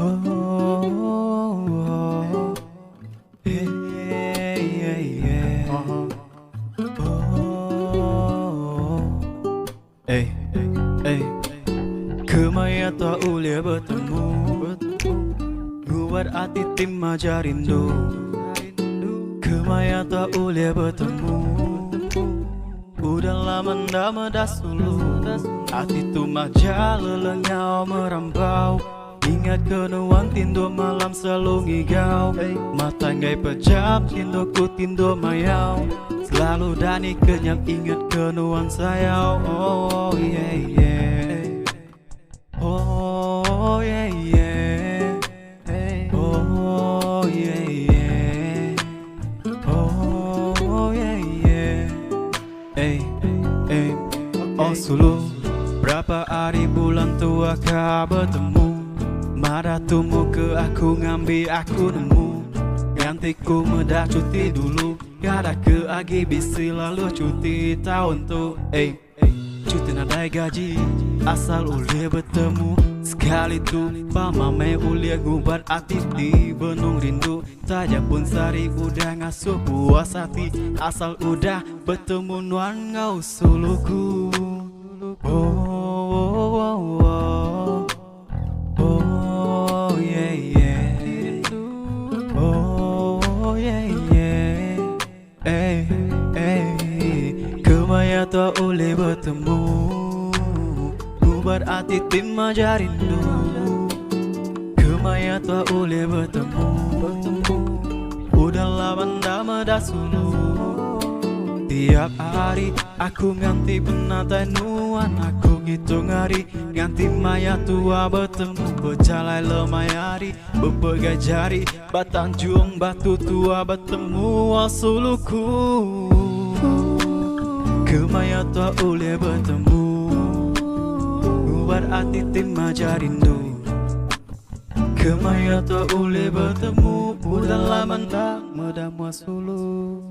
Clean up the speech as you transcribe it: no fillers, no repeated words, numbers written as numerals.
Oh, yeah, yeah, yeah. Kemaya tak boleh bertemu, buat hati tim aja rindu. Kemaya tak boleh bertemu, udah lama ndak medas dulu. Hati tu maja lelengau merambau, ingat kenuan tindo malam selalu ngigau. Mata ngai pejam tindo ku tindo mayau, selalu dani kenyang ingat kenuan sayau. Oh yeah yeah, oh yeah yeah, oh yeah yeah, oh yeah yeah. Oh sulu, berapa hari bulan tua kau bertemu, marah tumbuh ke aku ngambil aku nemu. Gantiku medah cuti dulu, kada ke agi bisi lalu cuti tahun tu. Cuti nadai gaji, asal ule bertemu. Sekali tu pamame ule gubat hati di benung rindu. Saja pun sari udah ngasuh puas hati, asal udah bertemu nuan ngau suluku. Oh yeah yeah, oh yeah yeah. Kemaya tak boleh bertemu, buat hati tim aja rindu. Kemaya tak boleh bertemu, udah lama ndak medas dulu. Tiap hari aku ganti penantai nuan, aku hitung hari ganti maya tua bertemu. Berjalai lemai hari, berpegai jari, batang juang batu tua bertemu asuluku. Kemaya tak boleh bertemu, buat hati tim aja rindu. Kemaya tak boleh bertemu, udah lama ndak medamu asulu.